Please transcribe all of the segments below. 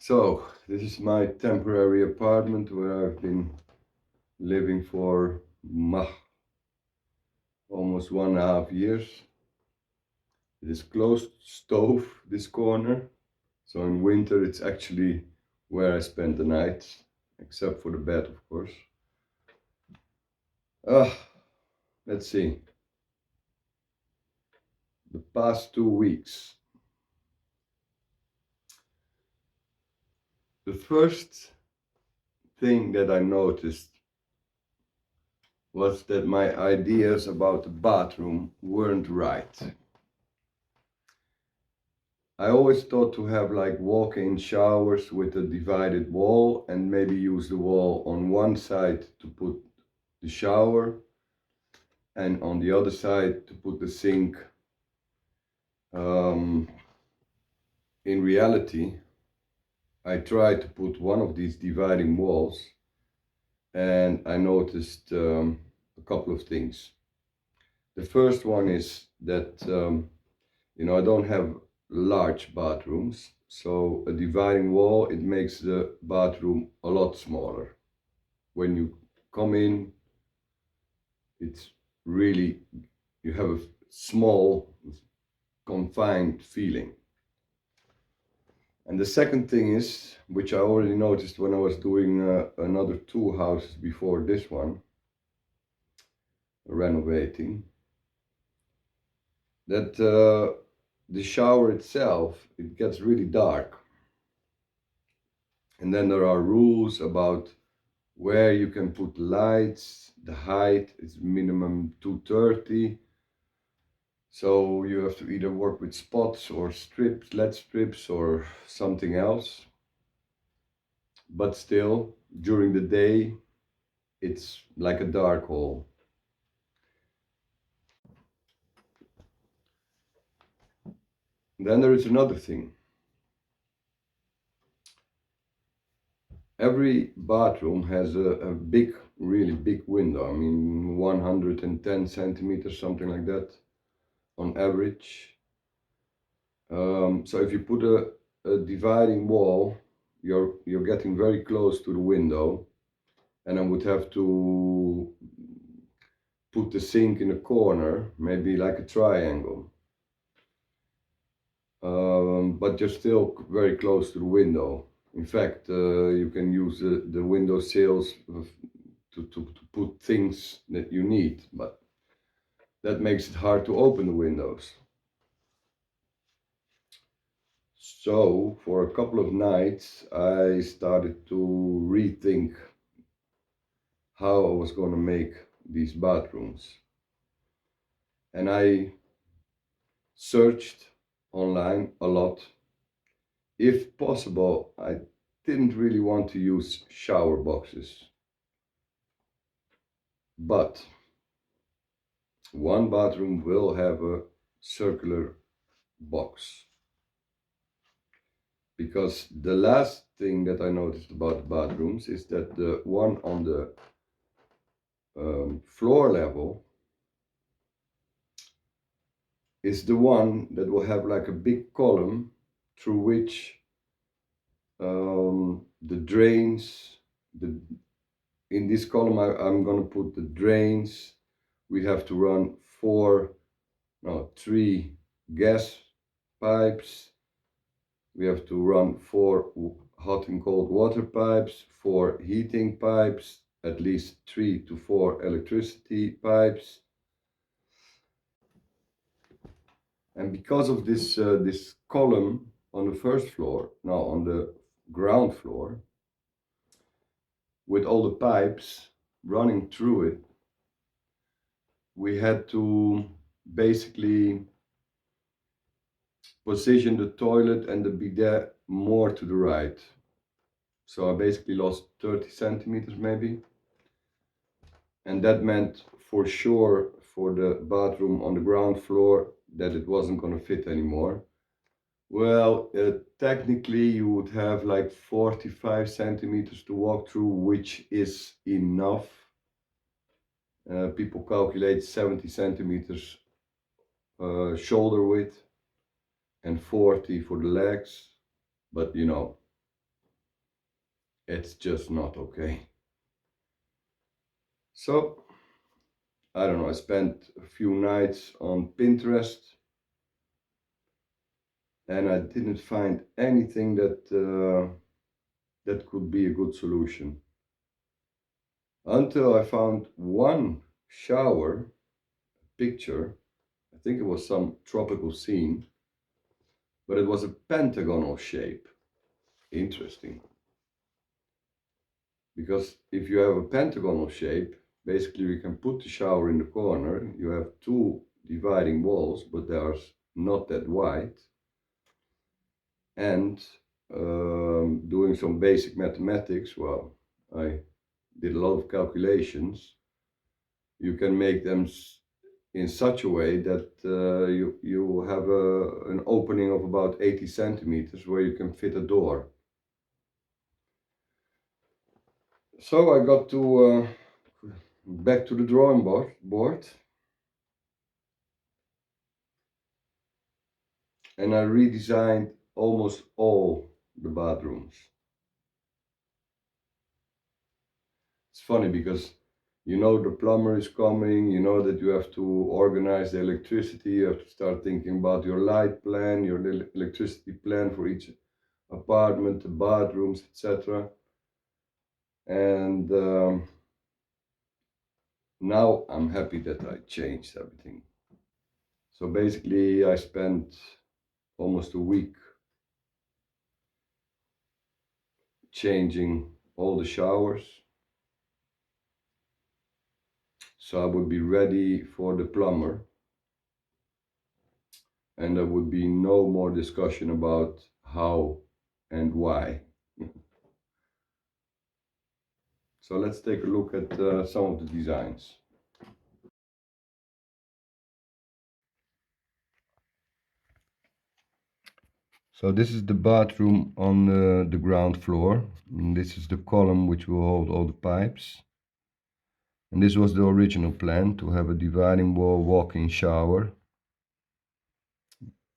So, this is my temporary apartment where I've been living for almost 1.5 years. It is closed stove, this corner. So in winter it's actually where I spend the night, except for the bed, of course. Let's see. The past 2 weeks. The first thing that I noticed was that my ideas about the bathroom weren't right. I always thought to have like walk-in showers with a divided wall and maybe use the wall on one side to put the shower and on the other side to put the sink. In reality, I tried to put one of these dividing walls and I noticed a couple of things. The first one is that, I don't have large bathrooms, so a dividing wall, it makes the bathroom a lot smaller. When you come in, it's really, you have a small, confined feeling. And the second thing is, which I already noticed when I was doing another 2 houses before this one, renovating, that the shower itself, it gets really dark. And then there are rules about where you can put lights. The height is minimum 230. So you have to either work with spots or strips, LED strips or something else. But still, during the day, it's like a dark hole. Then there is another thing. Every bathroom has a big, really big window. I mean, 110 centimeters, something like that, on average. So if you put a dividing wall, you're getting very close to the window, and I would have to put the sink in a corner, maybe like a triangle. But you're still very close to the window. In fact, you can use the window sills to put things that you need, but that makes it hard to open the windows. So for a couple of nights, I started to rethink how I was going to make these bathrooms. And I searched online a lot. If possible, I didn't really want to use shower boxes. But one bathroom will have a circular box. Because the last thing that I noticed about bathrooms is that the one on the floor level is the one that will have like a big column through which the drains, in this column I'm going to put the drains. We have to run 3 gas pipes. We have to run 4 hot and cold water pipes, 4 heating pipes, at least 3 to 4 electricity pipes. And because of this column on the first floor, now on the ground floor, with all the pipes running through it, we had to basically position the toilet and the bidet more to the right. So I basically lost 30 centimeters maybe. And that meant for sure for the bathroom on the ground floor that it wasn't going to fit anymore. Well, technically you would have like 45 centimeters to walk through, which is enough. People calculate 70 centimeters shoulder width and 40 for the legs, but it's just not okay. So I don't know, I spent a few nights on Pinterest and I didn't find anything that could be a good solution until I found one shower picture. I think it was some tropical scene, but it was a pentagonal shape. Interesting. Because if you have a pentagonal shape, basically you can put the shower in the corner. You have two dividing walls, but they are not that wide. And doing some basic mathematics, well, I did a lot of calculations. You can make them in such a way that you have an opening of about 80 centimeters where you can fit a door. So I got to back to the drawing board and I redesigned almost all the bathrooms. It's funny because you know the plumber is coming, you know that you have to organize the electricity, you have to start thinking about your light plan, your electricity plan for each apartment, the bathrooms, etc. And now I'm happy that I changed everything. So basically I spent almost a week changing all the showers, so I would be ready for the plumber and there would be no more discussion about how and why. So let's take a look at some of the designs. So this is the bathroom on the ground floor. And this is the column which will hold all the pipes. And this was the original plan, to have a dividing wall, walk-in shower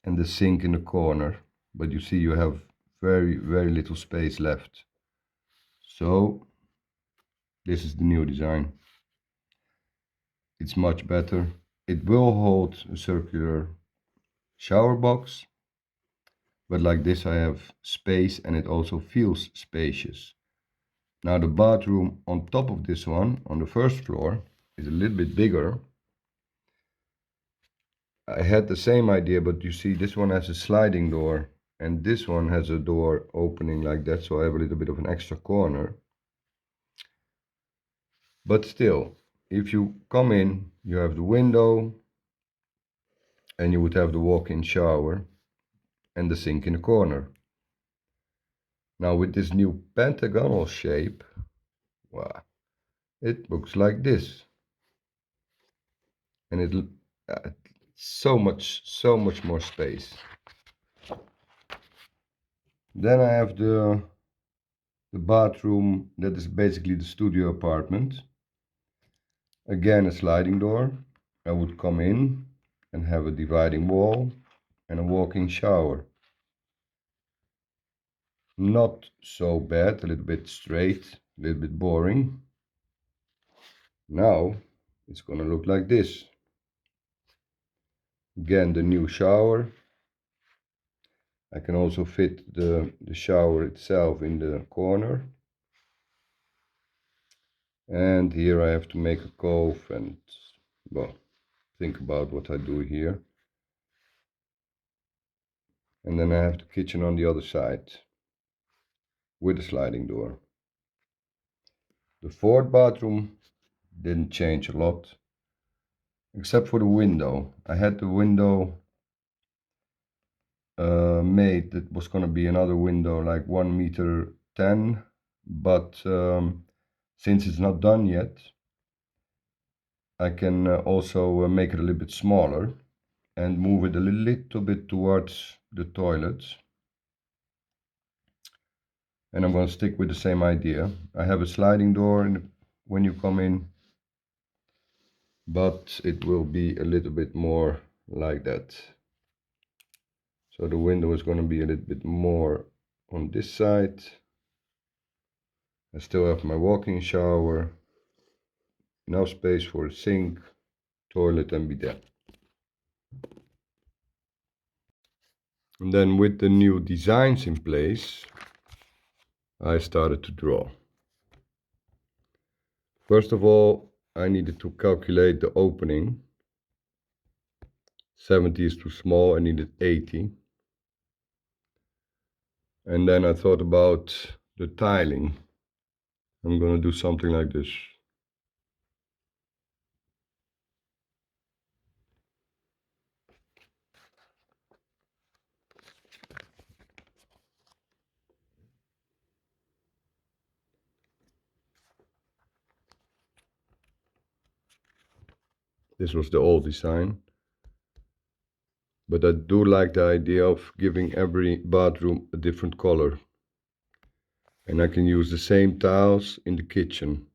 and the sink in the corner. But you see you have very, very little space left. So this is the new design. It's much better. It will hold a circular shower box, but like this I have space and it also feels spacious. Now the bathroom on top of this one, on the first floor, is a little bit bigger. I had the same idea, but you see this one has a sliding door and this one has a door opening like that, so I have a little bit of an extra corner. But still, if you come in, you have the window and you would have the walk-in shower and the sink in the corner. Now with this new pentagonal shape, wow, it looks like this. And it so much more space. Then I have the bathroom that is basically the studio apartment. Again, a sliding door. I would come in and have a dividing wall and a walk-in shower. Not so bad, a little bit straight, a little bit boring. Now it's gonna look like this. Again, the new shower. I can also fit the shower itself in the corner. And here I have to make a cove and, well, think about what I do here. And then I have the kitchen on the other side with a sliding door. The fourth bathroom didn't change a lot, except for the window. I had the window made that was going to be another window like 1 meter 10, but since it's not done yet, I can also make it a little bit smaller and move it a little bit towards the toilet. And I'm going to stick with the same idea. I have a sliding door when you come in, but it will be a little bit more like that. So the window is going to be a little bit more on this side I still have my walk-in shower, enough space for a sink, toilet and bidet. And then with the new designs in place, I started to draw. First of all, I needed to calculate the opening. 70 is too small, I needed 80. And then I thought about the tiling. I'm gonna do something like this. This was the old design. But I do like the idea of giving every bathroom a different color. And I can use the same tiles in the kitchen.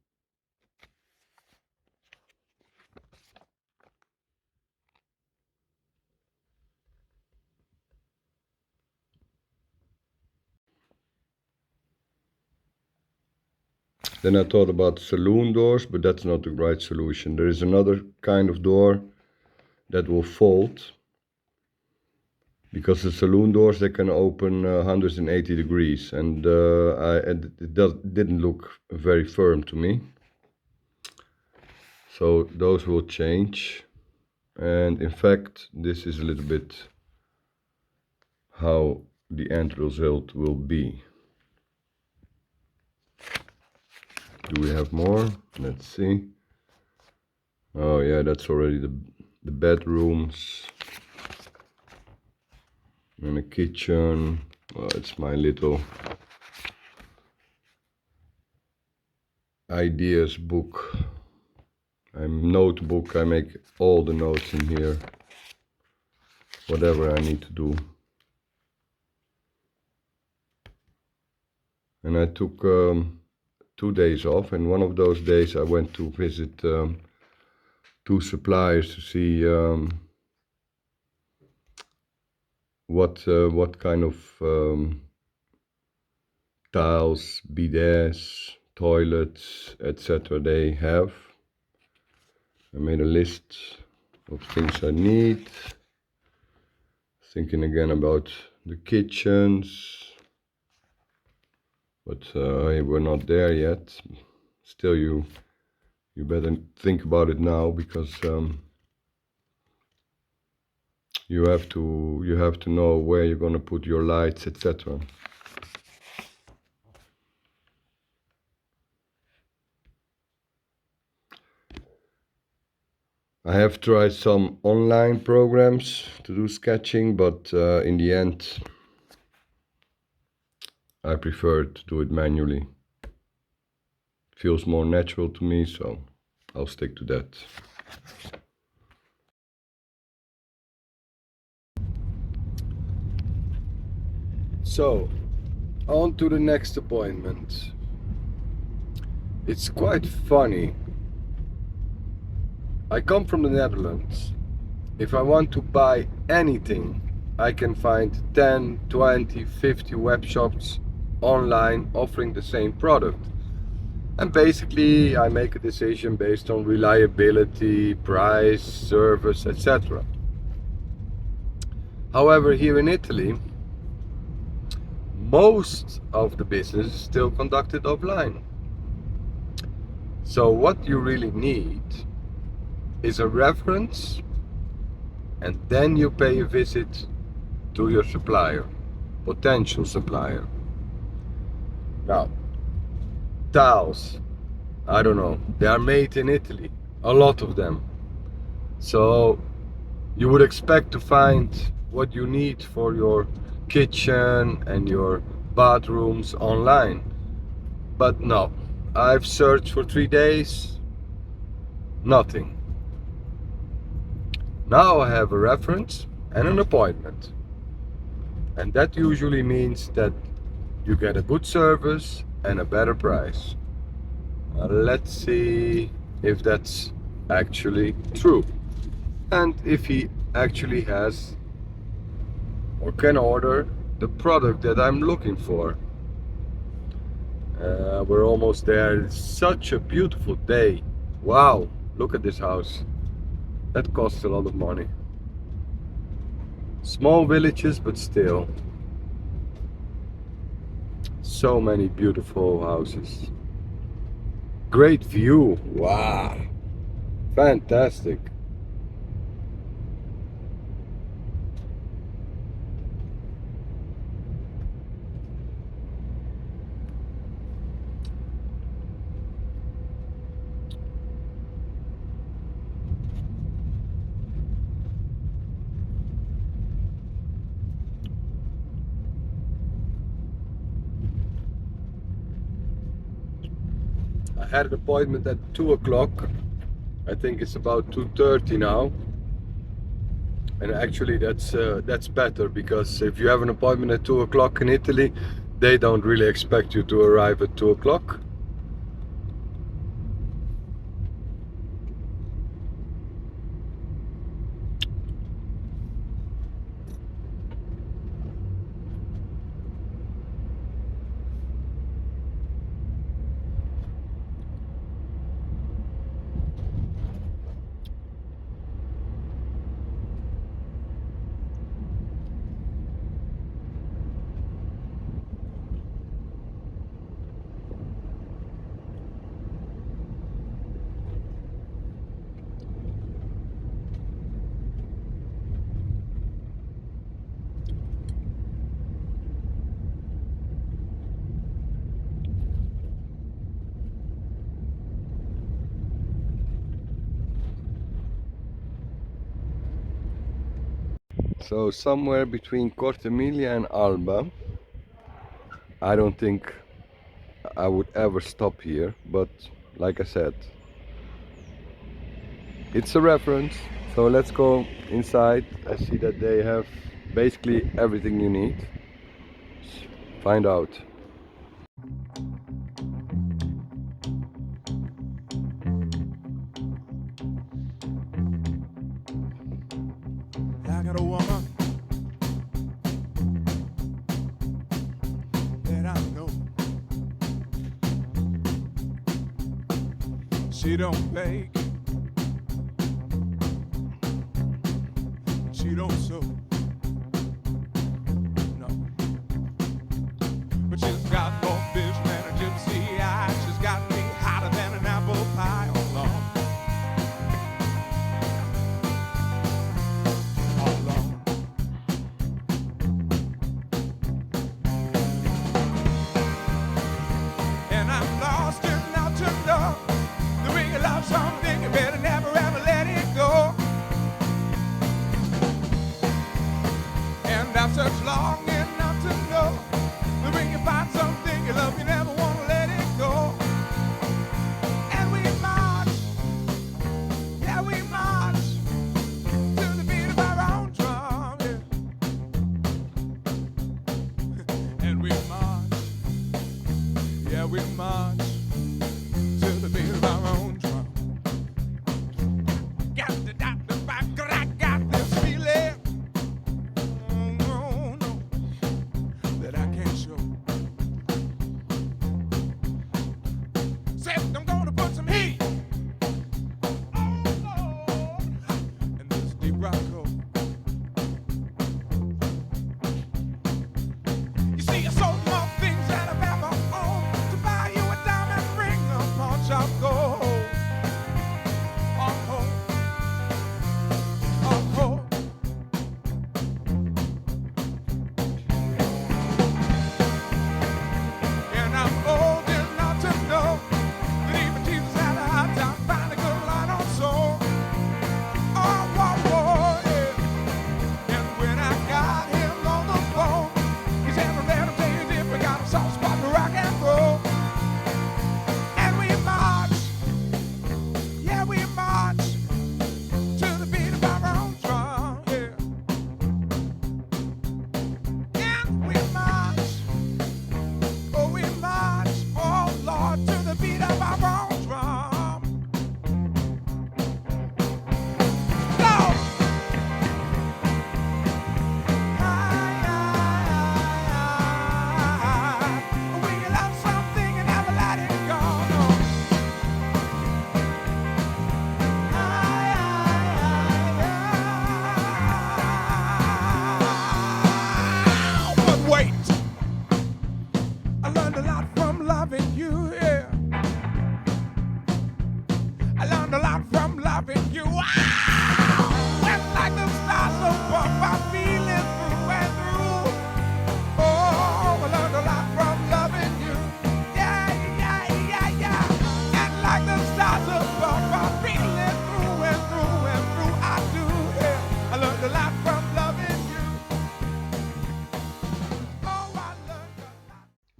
Then I thought about saloon doors, but that's not the right solution. There is another kind of door that will fold. Because the saloon doors, they can open 180 degrees, and didn't look very firm to me. So those will change. And in fact, this is a little bit how the end result will be. Do we have more? Let's see. Oh yeah, that's already the bedrooms. And a kitchen. Well, it's my little ideas book. Notebook. I make all the notes in here. Whatever I need to do. And I took 2 days off, and one of those days I went to visit 2 suppliers to see what kind of tiles, bidets, toilets, etc. they have. I made a list of things I need. Thinking again about the kitchens. But we're not there yet. Still, you better think about it now, because you have to know where you're gonna put your lights, etc. I have tried some online programs to do sketching, but in the end, I prefer to do it manually. It feels more natural to me, so I'll stick to that. So, on to the next appointment. It's quite funny. I come from the Netherlands. If I want to buy anything, I can find 10, 20, 50 web shops online offering the same product. And basically I make a decision based on reliability, price, service, etc. However, here in Italy, most of the business is still conducted offline. So what you really need is a reference, and then you pay a visit to your supplier, potential supplier. Now, tiles, I don't know, they are made in Italy, a lot of them. So you would expect to find what you need for your kitchen and your bathrooms online. But no, I've searched for 3 days, nothing. Now I have a reference and an appointment. And that usually means that you get a good service and a better price. Let's see if that's actually true. And if he actually has or can order the product that I'm looking for. We're almost there. It's such a beautiful day. Wow, look at this house. That costs a lot of money. Small villages, but still. So many beautiful houses. Great view. Wow. Fantastic. I had an appointment at 2 o'clock. I think it's about 2:30 now. And actually that's better, because if you have an appointment at 2 o'clock in Italy, they don't really expect you to arrive at 2 o'clock. So somewhere between Cortemiglia and Alba. I don't think I would ever stop here, but like I said, it's a reference. So let's go inside. I see that they have basically everything you need. Find out. I got a woman that I know. She don't bake, she don't sew, no. But she's got more fish than a gypsy eye. She's got me hotter than an apple pie. Oh Lord, oh Lord. And I'm lost enough to know that when you love something, you better never ever let it go. And I've searched long enough to know that when you find something you love, you never want to let it go. And we march, yeah, we march to the beat of our own drum, yeah. And we march, yeah, we march to the beat of our own drum. Got the doctor back, I got this feeling. Oh, no, no.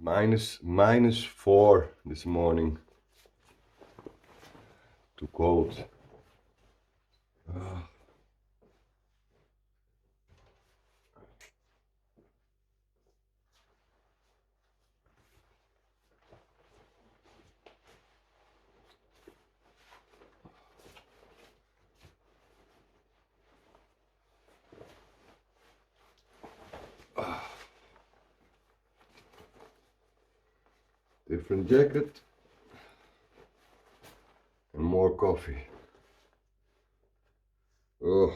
-4 this morning. Too cold. Different jacket and more coffee. Oh.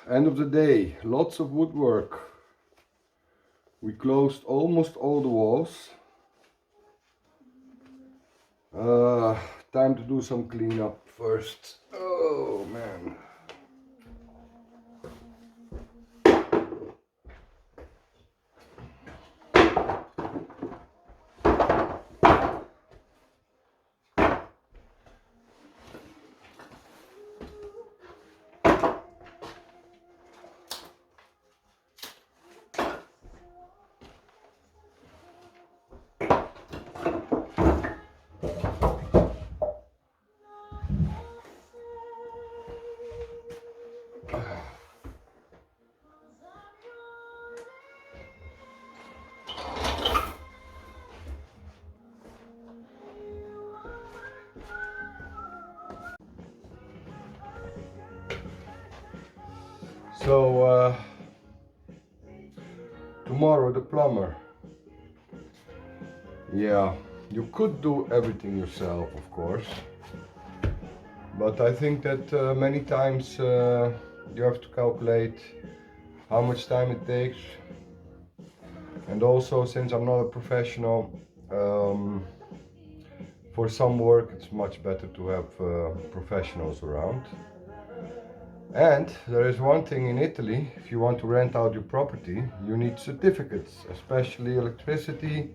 End of the day, lots of woodwork. We closed almost all the walls. Time to do some cleanup first. Oh man. So tomorrow the plumber. Yeah, you could do everything yourself, of course, but I think that many times you have to calculate how much time it takes, and also since I'm not a professional, for some work it's much better to have professionals around. And there is one thing in Italy: if you want to rent out your property, you need certificates, especially electricity,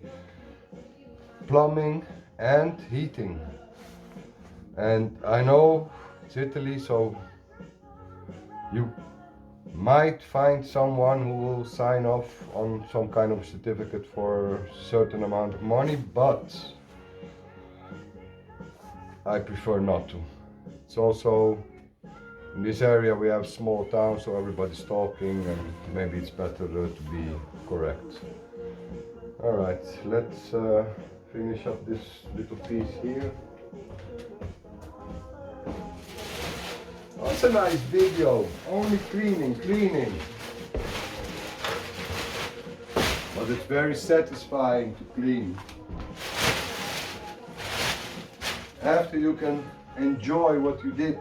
plumbing and heating. And I know it's Italy, so you might find someone who will sign off on some kind of certificate for a certain amount of money, but I prefer not to. It's also, in this area we have small towns, so everybody's talking and maybe it's better to be correct. Alright, let's finish up this little piece here. That's a nice video, only cleaning. But it's very satisfying to clean. After you can enjoy what you did.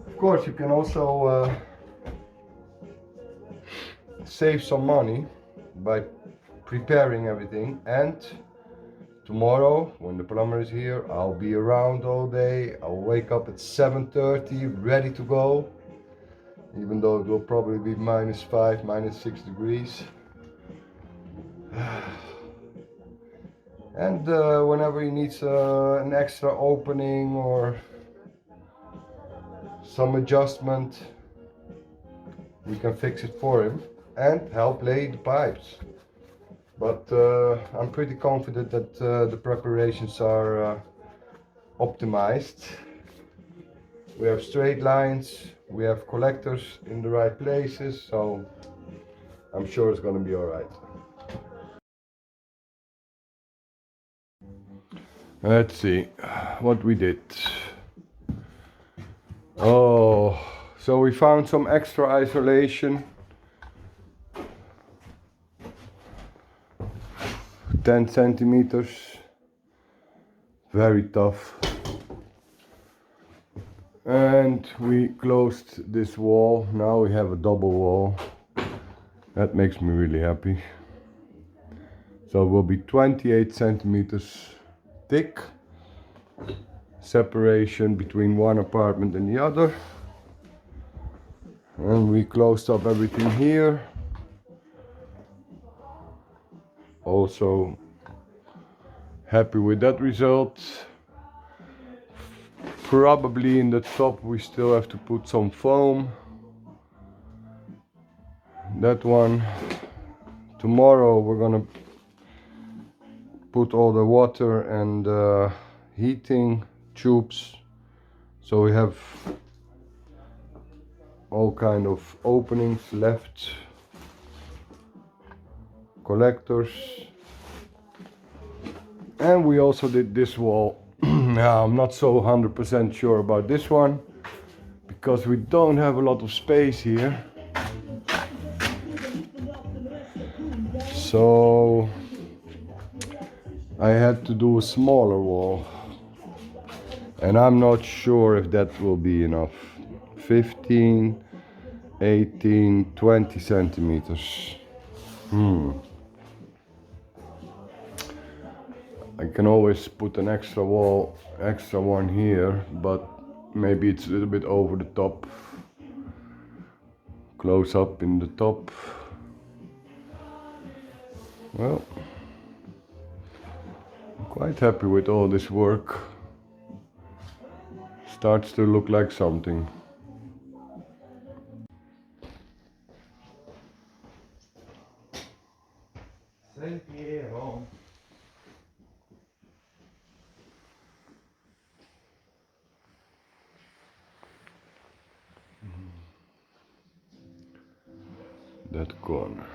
Of course, you can also save some money by preparing everything, and tomorrow when the plumber is here I'll be around all day. I'll wake up at 7:30 ready to go, even though it will probably be -5, -6 degrees. And whenever he needs an extra opening or some adjustment, we can fix it for him and help lay the pipes. But I'm pretty confident that the preparations are optimized. We have straight lines, we have collectors in the right places, so I'm sure it's going to be alright. Let's see what we did. Oh, so we found some extra isolation. 10 centimeters. Very tough. And we closed this wall. Now we have a double wall. That makes me really happy. So it will be 28 centimeters thick. Separation between one apartment and the other. And we closed up everything here. Also Happy with that result. Probably in the top we still have to put some foam. That one. Tomorrow we're gonna put all the water and heating tubes, so we have all kind of openings left, collectors. And we also did this wall. Now, I'm not so 100% sure about this one because we don't have a lot of space here, so I had to do a smaller wall, and I'm not sure if that will be enough. 15, 18, 20 centimeters. I can always put an extra wall, extra one here, but maybe it's a little bit over the top. Close up in the top. Well, I'm quite happy with all this work. Starts to look like something. That corner.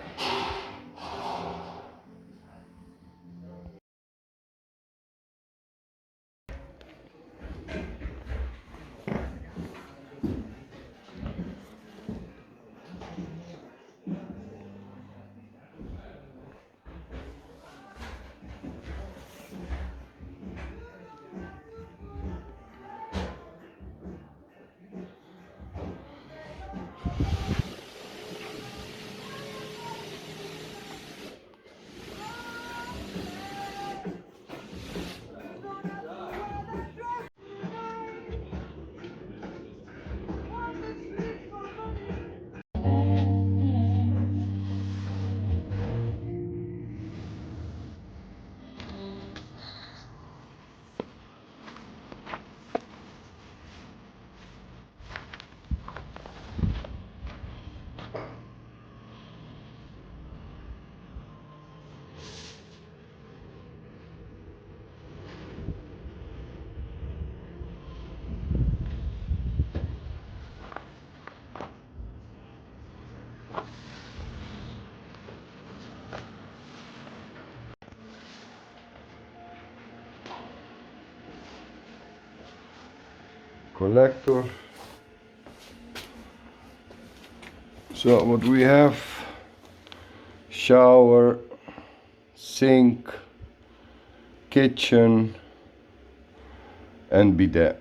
Collector. So what we have: shower, sink, kitchen and bidet.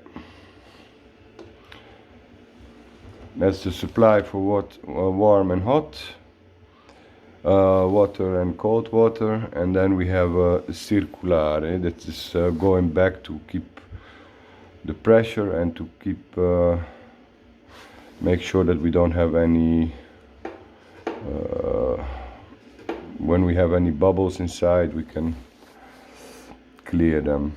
That's the supply for what warm and hot, water and cold water, and then we have a circulare that is going back to keep the pressure and to keep make sure that we don't have any when we have any bubbles inside, we can clear them.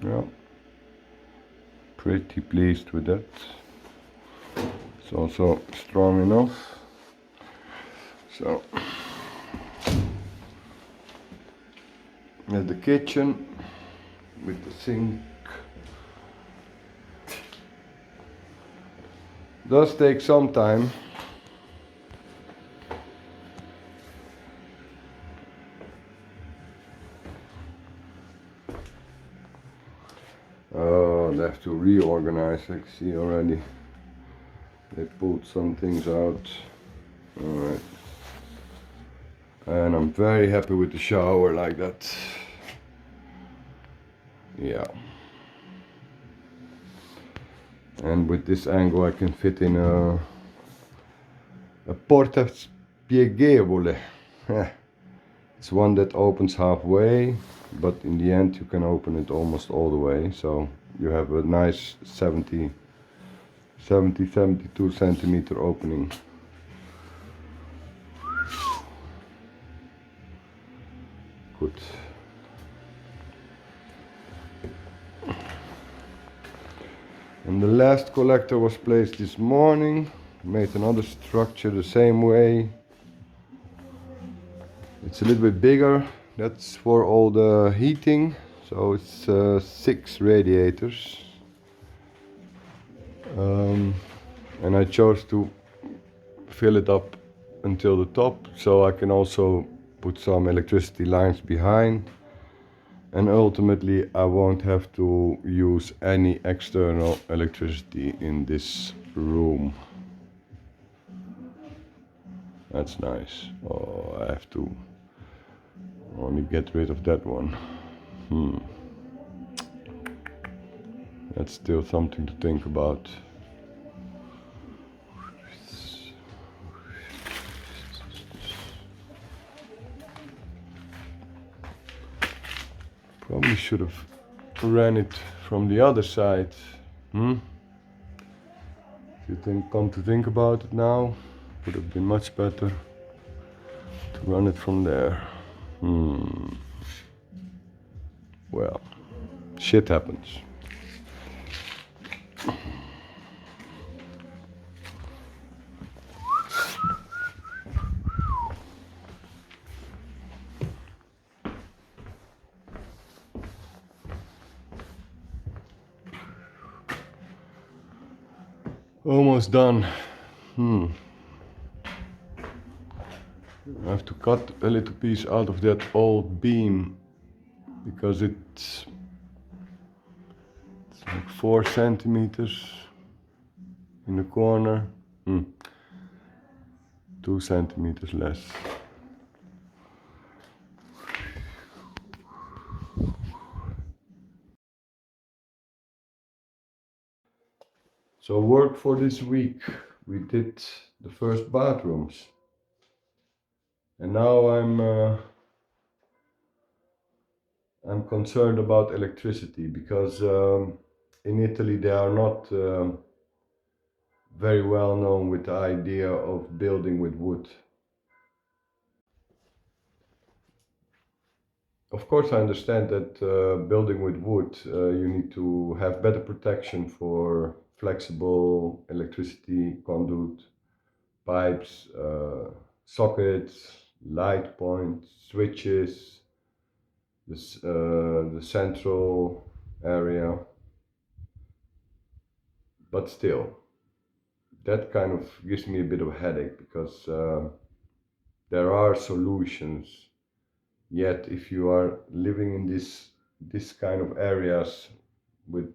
Yeah, pretty pleased with that. It's also strong enough. So at the kitchen with the sink. Does take some time. Oh, they have to reorganize. I see already. They pulled some things out. Alright. And I'm very happy with the shower like that. Yeah. And with this angle I can fit in a porta spiegevole. It's one that opens halfway, but in the end you can open it almost all the way, so you have a nice 72 centimeter opening. Good. And the last collector was placed this morning. Made another structure the same way. It's a little bit bigger. That's for all the heating. So it's 6 radiators. And I chose to fill it up until the top, so I can also put some electricity lines behind. And ultimately I won't have to use any external electricity in this room. That's nice. Oh, I have to only get rid of that one. That's still something to think about. Probably should have ran it from the other side. If you come to think about it now, would have been much better to run it from there. Well, shit happens. Almost done. I have to cut a little piece out of that old beam because it's like 4 centimeters in the corner. 2 centimeters less. So work for this week. We did the first bathrooms. And now I'm concerned about electricity because in Italy they are not very well known with the idea of building with wood. Of course, I understand that building with wood, you need to have better protection for flexible electricity conduit, pipes, sockets, light points, switches, the central area. But still, that kind of gives me a bit of a headache because there are solutions. Yet if you are living in this kind of areas with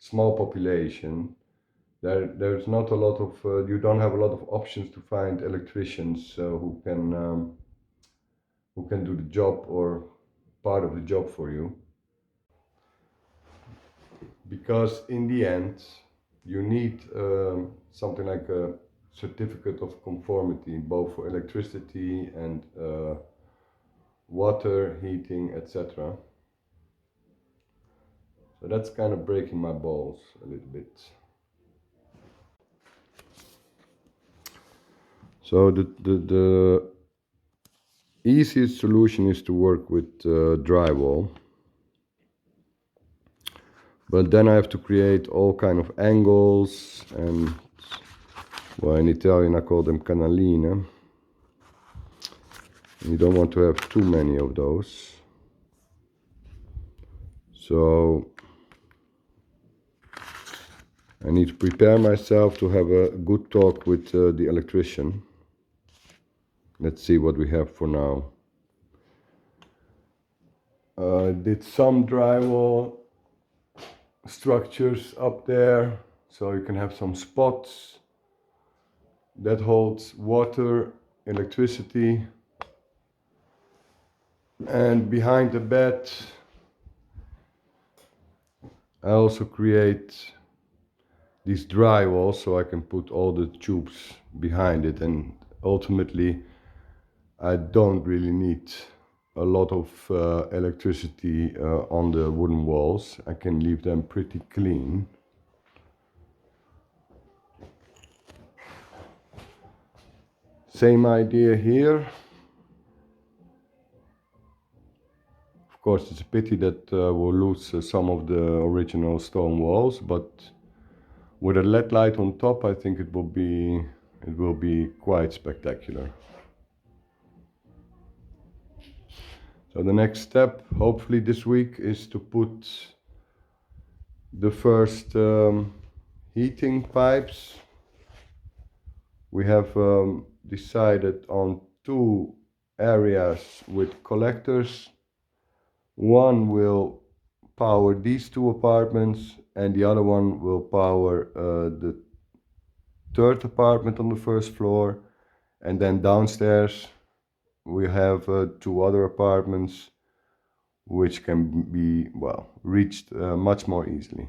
small population, there's not a lot of you don't have a lot of options to find electricians who can do the job or part of the job for you. Because in the end you need something like a certificate of conformity both for electricity and water, heating, etc. So that's kind of breaking my balls a little bit. So the easiest solution is to work with drywall. But then I have to create all kind of angles and, well, in Italian I call them canaline. You don't want to have too many of those. So I need to prepare myself to have a good talk with the electrician. Let's see what we have for now. I did some drywall structures up there, so you can have some spots that holds water, electricity. And behind the bed I also create these drywalls so I can put all the tubes behind it, and ultimately I don't really need a lot of electricity on the wooden walls. I can leave them pretty clean. Same idea here. course, it's a pity that we'll lose some of the original stone walls, but with a LED light on top, I think it will be quite spectacular. So the next step, hopefully this week, is to put the first heating pipes. We have decided on 2 areas with collectors. One will power these 2 apartments and the other one will power the 3rd apartment on the 1st floor, and then downstairs we have 2 other apartments which can be, well, reached much more easily.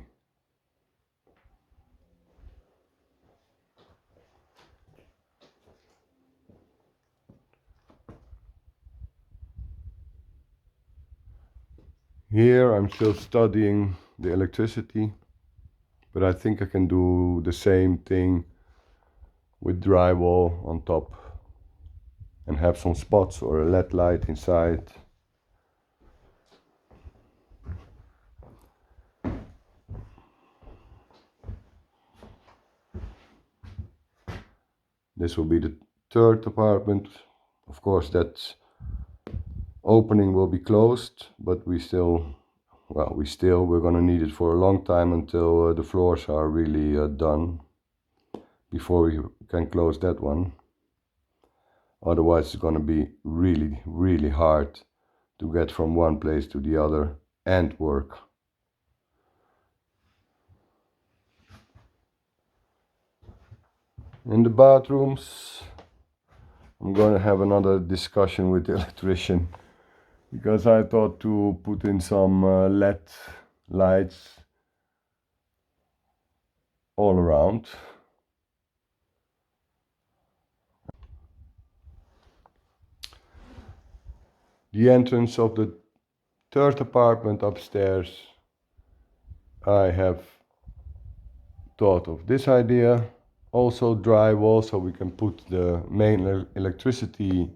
Here I'm still studying the electricity, but I think I can do the same thing with drywall on top and have some spots or a LED light inside. This will be the 3rd apartment. Of course, that opening will be closed, but we're gonna need it for a long time until the floors are really done before we can close that one. Otherwise, it's gonna be really, really hard to get from one place to the other and work. In the bathrooms, I'm gonna have another discussion with the electrician, because I thought to put in some LED lights all around. The entrance of the 3rd apartment upstairs, I have thought of this idea. Also drywall, so we can put the main electricity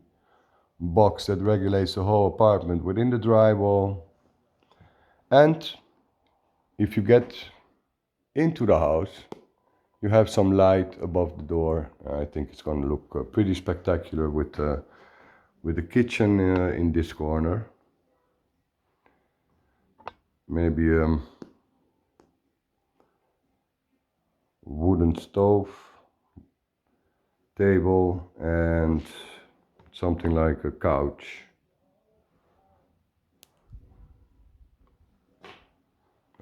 box that regulates the whole apartment within the drywall. And if you get into the house, you have some light above the door. I think it's going to look pretty spectacular with the kitchen in this corner. Maybe wooden stove, table, and something like a couch.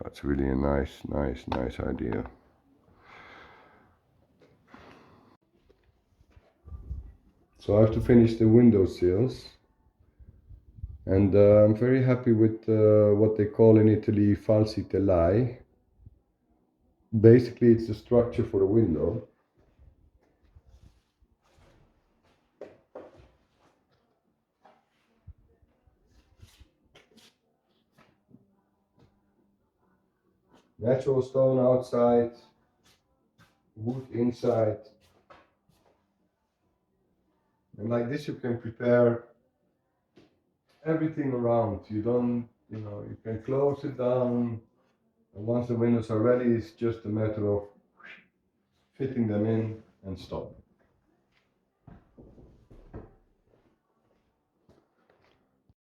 That's really a nice idea. So I have to finish the window sills, and I'm very happy with what they call in Italy falsi tellai. Basically, it's the structure for the window. Natural stone outside, wood inside. And like this you can prepare everything around. You don't, you can close it down. And once the windows are ready, it's just a matter of fitting them in and stop.